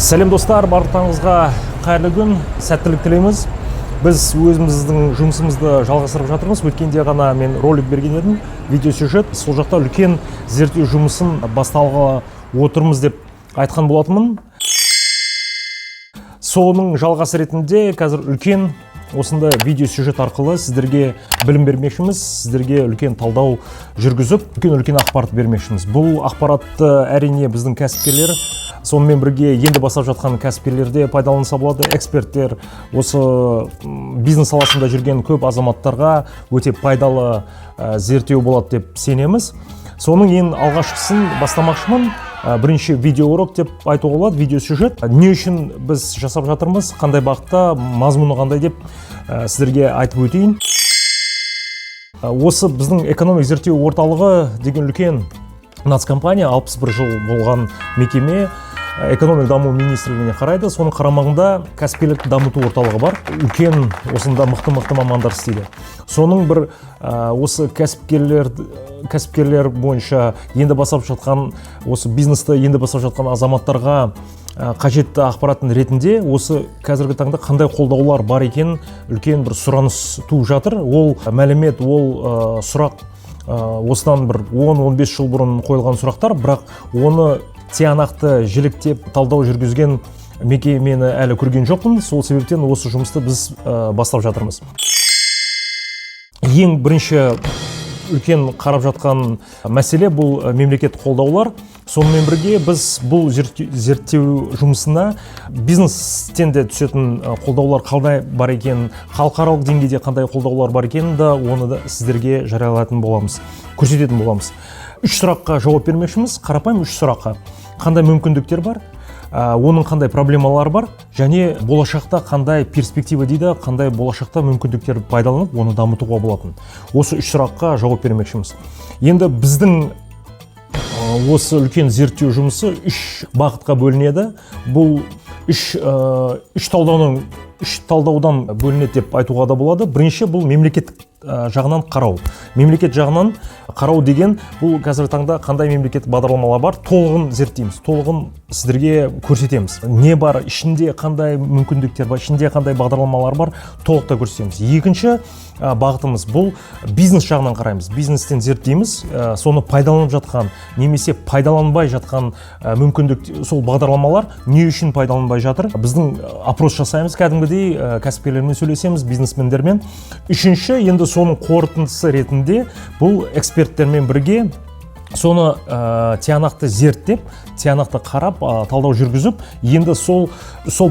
Сәлем достар, барлықтарыңызға қайырлы күн, сәттілік тілейміз. Біз өзіміздің жұмысымызды жалғастырып жатырмыз. Өткенде ғана мен ролик берген едім, видеосюжет. Сол жақта үлкен зерттеу жұмысын басталғалы отырмыз деп айтқан болатынмын. Соның жалғасы ретінде қазір үлкен осындай видеосюжет арқылы сіздерге білім бермекшіміз, сіздерге үлкен талдау жүргізіп, үлкен ақпарат бермекшіміз. Бұл ақпаратты әрине біздің кәсіпкерлер, сонымен бірге енді бастап жатқан кәсіпкерлерде пайдаланса болады. Эксперттер, осы бизнес саласында жүрген көп азаматтарға өте пайдалы зерттеу болады деп сенеміз. Соның ең алғашқысын бастамақшымын. Бірінші видеоурок деп айтуға болады, видеосюжет. Не үшін біз жасап жатырмыз, қандай бағытта, мазмұны қандай деп сіздерге айтып өтейін. Осы біздің экономик зерттеу орталығы деген үлкен нацкомпания, 61 жыл болған мекеме, экономик даму министрлігіне қарайды. Соның қарамағында кәсіпкерлік дамыту орталығы бар. Үлкен осында мықты мамандар істейді. Соның бір осы кәсіпкерлер бойынша енді бастап жатқан, осы бизнесті енді бастап жатқан азаматтарға қажетті ақпараттың ретінде осы қазіргі таңда қандай қолдаулар бар екен үлкен бір сұраныс туып жатыр. Ол мәлімет, ол сұрақ осыдан бір 10-15 жыл бұрын қойылған сұрақтар, бірақ оны тиянақты жіліктеп талдау жүргізген мекемені әлі көрген жоқпын. Сол себептен осы жұмысты біз бастап жатырмыз. Ең бірінші үлкен қарап жатқан мәселе бұл мемлекет қолдаулар. Сонымен бірге біз бұл зерттеу жұмысына бизнестен де түсетін қолдаулар қандай бар екен, халықаралық деңгейде қандай қолдаулар бар екен, оны да сіздерге жариялайтын боламыз, көрсететін боламыз. 3 сұраққа жауап бермекшіміз, қарапайым 3 сұраққа. Қандай мүмкіндіктер бар, оның қандай проблемалары бар, және болашақта қандай перспектива дейді, қандай болашақта мүмкіндіктер пайдаланып, оны дамытуға болатын. Осы 3 сұраққа жауап бермекшіміз. Енді біздің осы үлкен зерттеу жұмысы 3 бағытқа бөлінеді. Бұл 3 талдаудан бөлінеді деп айтуға да болады. Бірінші бұл мемлекеттік жағынан қарау. Мемлекет жағынан қарау деген бұл қазіргі таңда қандай мемлекеттік бағдарламалар бар, толығын зерттейміз, толығын сіздерге көрсетеміз. Не бар, ішінде қандай мүмкіндіктер бар, ішінде қандай бағдарламалар бар, толықта көрсетеміз. Екінші бағытымыз бұл бизнес жағынан қараймыз. Бизнестен зерттейміз, соны пайдаланып жатқан, немесе пайдаланбай жатқан мүмкіндік, сол бағдарламалар не үшін пайдаланбай жатыр. Біздің опрос жасаймыз, кәдімгідей кәсіпкерлермен сөйлесеміз, бизнесмендермен. Үшінші, енді соның қорытындысы ретінде бұл эксперттермен бірге соны тиянақты зерттеп, тиянақты қарап, талдау жүргізіп, енді сол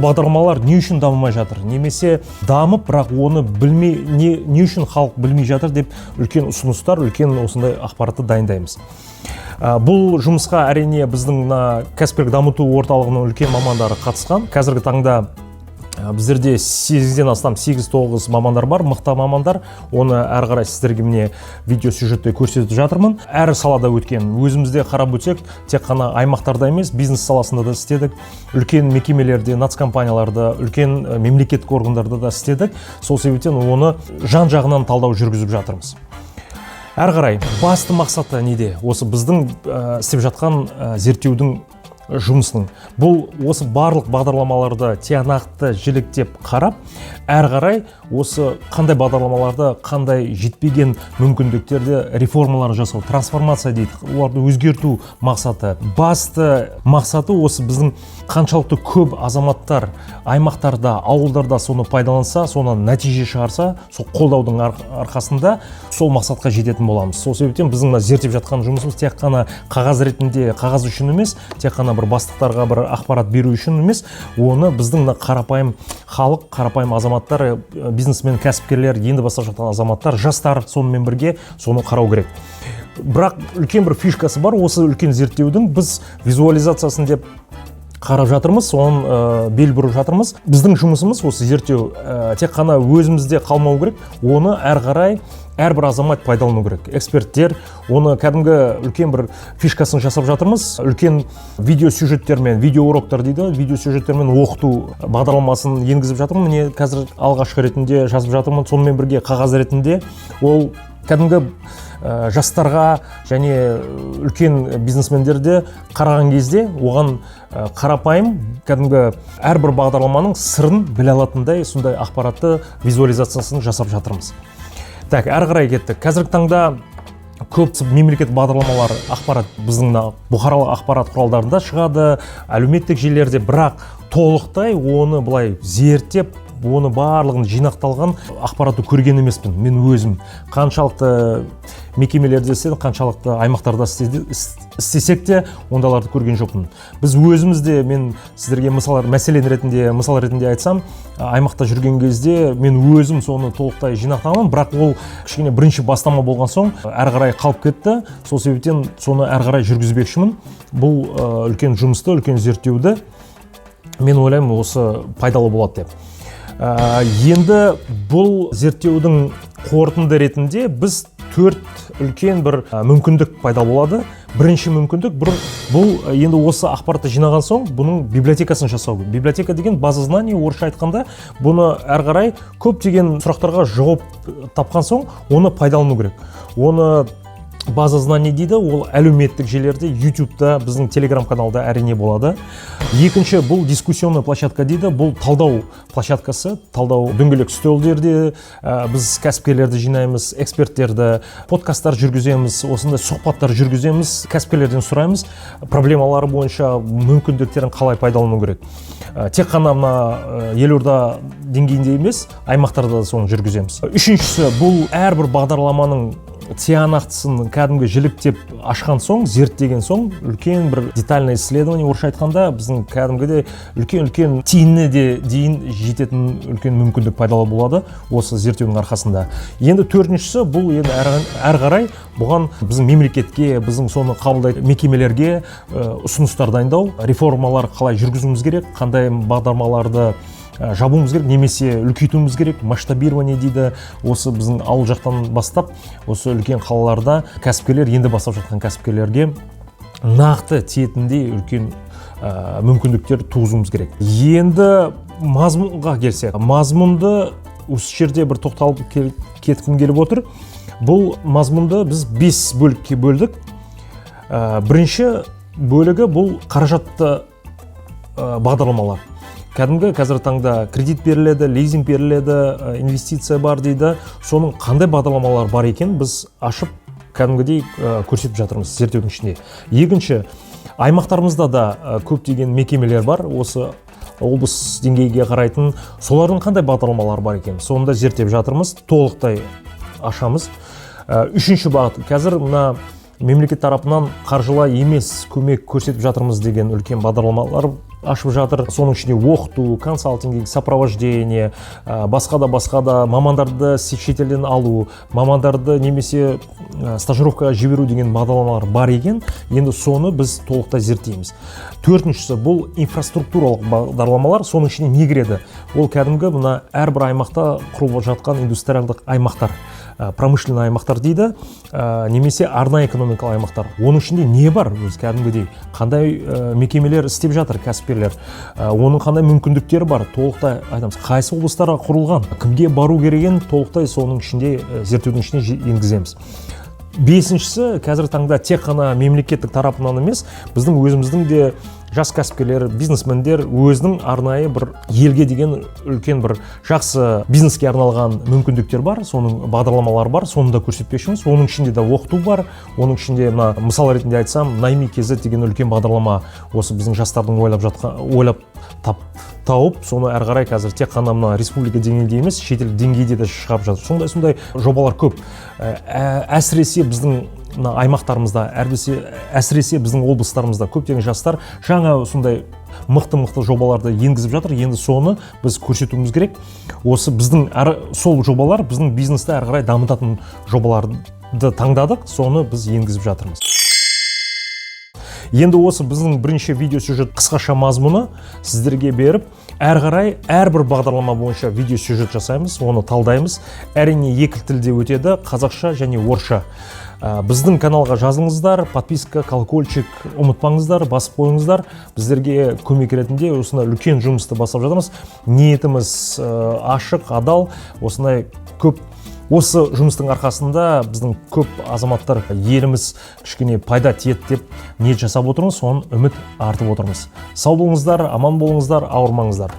бағдарламалар не үшін дамымай жатыр, немесе дамып, бірақ оны білмей, не үшін халық білмей жатыр деп үлкен ұсыныстар, үлкен осындай ақпаратты дайындаймыз. Бұл жұмысқа әрине біздің кәсіпкерлік дамыту орталығының үлкен мамандары қатысқан. Қазіргі таңда біздерде 8-ден астам 8-9 мамандар бар, мықты мамандар. Оны әрі қарай сіздерге міне видеосюжетте көрсетіп жатырмын. Әр салада өткен. Өзімізде қарап өтсек, тек қана аймақтарда емес, бизнес саласында да істедік. Үлкен мекемелерде, нацкомпанияларда, үлкен мемлекеттік органдарда да істедік. Сол себептен оны жан-жағынан талдау жүргізіп жатырмыз. Әрі қарай басты мақсаты неде? Осы біздің істеп жатқан зерттеудің жұмысының. Бұл осы барлық бағдарламаларды тиянақты жіліктеп қарап, әрі қарай осы қандай бағдарламаларды, қандай жетпеген мүмкіндіктерді реформалар жасау, трансформация дейді, оларды өзгерту мақсаты. Басты мақсаты осы біздің қаншалықты көп азаматтар аймақтарда, ауылдарда соны пайдаланса, соны нәтиже шығарса, сол қолдаудың арқасында сол мақсатқа жететін боламыз. Сол себептен біздің зерттеп жатқан жұмысымыз тек қана қағаз ретінде, қағаз үшін емес, тек қана бір бастықтарға бір ақпарат беру үшін емес, оны біздің қарапайым халық, қарапайым азаматтар, бизнесмен, кәсіпкерлер, енді бастап жатқан азаматтар, жастар сонымен бірге соны қарау керек. Бірақ үлкен бір фишкасы бар, осы үлкен зерттеудің біз визуализациясын деп қарап жатырмыз, соның бел бұрып жатырмыз. Біздің жұмысымыз осы зерттеу тек қана өзімізде қалмау керек, оны әрі қарай әрбір азамат пайдалану керек. Эксперттер оны кәдімгі үлкен бір фишкасын жасап жатырмыз. Үлкен видеосюжеттермен, видеоуроктар дейді, видеосюжеттермен оқыту бағдарламасын енгізіп жатырмын. Міне қазір алғашқы ретінде жазып жатырмын. Сонымен бірге қағаз ретінде ол кәдімгі жастарға және үлкен бизнесмендерді қараған кезде оған қарапайым кәдімгі әрбір бағдарламаның сырын біле алатындай сондай ақпаратты визуализациясын жасап жатырмыз. Так, әрі қарай кеттік. Қазіргі таңда көп мемлекет бағдарламалар ақпарат біздің бұқаралық ақпарат құралдарында шығады, әлеуметтік желілерде, бірақ толықтай оны былай зерттеп, оны барлығын жинақталған ақпаратты көрген емеспін. Мен өзім қаншалықты мекемелерде істедік, қаншалықты аймақтарда істесек те ондаларды көрген жоқпын. Біз өзімізде, мен сіздерге мысал ретінде айтсам, аймақта жүрген кезде мен өзім соны толықтай жинақтағанмын, бірақ ол кішкене бірінші бастама болған соң әрі қарай қалып кетті. Сол себептен соны әрі қарай жүргізбекшімін. Бұл үлкен жұмысты, үлкен зерттеуді мен ойлаймын осы пайдалы болады деп. Енді бұл зерттеудің қорытынды ретінде біз 4 үлкен бір мүмкіндік пайда болады. Бірінші мүмкіндік бұл енді осы ақпаратты жинаған соң бұның библиотекасын жасау. Библиотека деген база знаний, орысша айтқанда, бұны әрі қарай көптеген сұрақтарға жауап тапқан соң оны пайдалану керек. Оны база знаний дейді, ол әлеуметтік желілерде, YouTube'да, біздің Telegram каналда әрине болады. Екінші, бұл дискуссионный площадка дейді, бұл талдау площадкасы, талдау дөңгелек үстелдерде біз кәсіпкерлерді жинаймыз, эксперттерді, подкасттар жүргіземіз, осындай сұхбаттар жүргіземіз, кәсіпкерлерден сұраймыз, проблемалары бойынша мүмкіндіктерін қалай пайдалану керек. Тек қана мына елорда деңгейінде емес, аймақтарда да соны жүргіземіз. Үшіншісі, бұл әрбір бағдарламаның тиянақтысын кәдімгі жіліктеп ашқан соң, зерттеген соң, үлкен бір детальное исследование, орысша айтқанда, біздің кәдімгідей үлкен тиініне дейін жететін үлкен мүмкіндік пайдалы болады осы зерттеудің арқасында. Енді төртіншісі, бұл енді әрі қарай бұған біздің мемлекетке, біздің соны қабылдайтын мекемелерге ұсыныстар дайындау, реформалар қалай жүргізуіміз керек, қандай бағдарламаларды жабуымыз керек, немесе үлкейтуіміз керек, масштабирование дейді. Осы біздің ауыл жақтан бастап, осы үлкен қалаларда кәсіпкерлер, енді бастап жатқан кәсіпкерлерге нақты тиетіндей үлкен мүмкіндіктер туғызуымыз керек. Енді мазмұнға келсек, мазмұнды осы жерде бір тоқталып кеткім келіп отыр. Бұл мазмұнды біз 5 бөлікке бөлдік. Бірінші бөлігі бұл қаражатты бағдарламалар. Кәдімгі қазір таңда кредит беріледі, лизинг беріледі, инвестиция бар дейді. Соның қандай бағдарламалар бар екен біз ашып кәдімгідей көрсетіп жатырмыз зерттеудің ішінде. Екінші, аймақтарымызда да көптеген мекемелер бар, осы облыс деңгейге қарайтын, солардың қандай бағдарламалар бар екен, соны да зерттеп жатырмыз, толықтай ашамыз. Үшінші бағыт, қазір мына мемлекет тарапынан қаржылай емес көмек көрсетіп жатырмыз деген үлкен бағдарламалар ашып жатыр. Соның ішінде оқыту, консалтинг, сопровождение, басқа да мамандарды шетелден алу, мамандарды немесе стажировкаға жіберу деген бағдарламалар бар екен. Енді соны біз толықтай зерттейміз. Төртіншісі, бұл инфраструктуралық бағдарламалар. Соның ішіне не кіреді? Ол кәдімгі мына әрбір аймақта құрылып жатқан индустриалдық аймақтар, промышленный аймақтар дейді, немесе арнайы экономикалық аймақтар. Оның ішінде не бар? Өз кәдімгідей қандай мекемелер істеп жатыр, кәсіпкерлер, оның қандай мүмкіндіктері бар, толықтай айтамыз. Қайсы облыстарға құрылған, кімге бару керегін толықтай соның ішінде, зерттеудің ішіне енгіземіз. Бесіншісі, қазір таңда тек қана мемлекеттік тарапынан емес, біздің өзіміздің де жас кәсіпкерлер, бизнесмендер өзінің арнайы бір елге деген үлкен бір жақсы бизнеске арналған мүмкіндіктер бар, соның бағдарламалары бар, соны да көрсетпекшіміз. Оның ішінде де оқыту бар, оның ішінде мысал ретінде айтсам, Найми KZ деген үлкен бағдарлама, осы біздің жастардың ойлап тауып, соны әрі қарай қазір тек қана мына республика деңгейінде емес, шетел деңгейде де шығарып жатыр. Сондай жобалар көп. Әсіресе біздің аймақтарымызда, әсіресе біздің облыстарымызда көптеген жастар жаңа сондай мықты жобаларды енгізіп жатыр. Енді соны біз көрсетуіміз керек. Осы біздің сол жобалар біздің бизнесті әрі қарай дамытатын жобаларды таңдадық, соны біз енгізіп жатырмыз. Енді осы біздің бірінші видеосюжет қысқаша мазмұны сіздерге беріп, әрі қарай әрбір бағдарлама бойынша видеосюжет жасаймыз, оны талдаймыз. Әрине екі тілде өтеді, қазақша және орысша. Біздің каналға жазылыңыздар, подписка, колокольчик ұмытпаңыздар, басып қойыңыздар. Біздерге көмек ретінде осындай үлкен жұмысты бастап жатырмыз. Ниетіміз ашық, адал, осындай көп Осы жұмыстың арқасында біздің көп азаматтар еліміз кішкене пайда тиеді деп ниет жасап отырмыз, соны үміт артып отырмыз. Сау болыңыздар, аман болыңыздар, ауырмаңыздар.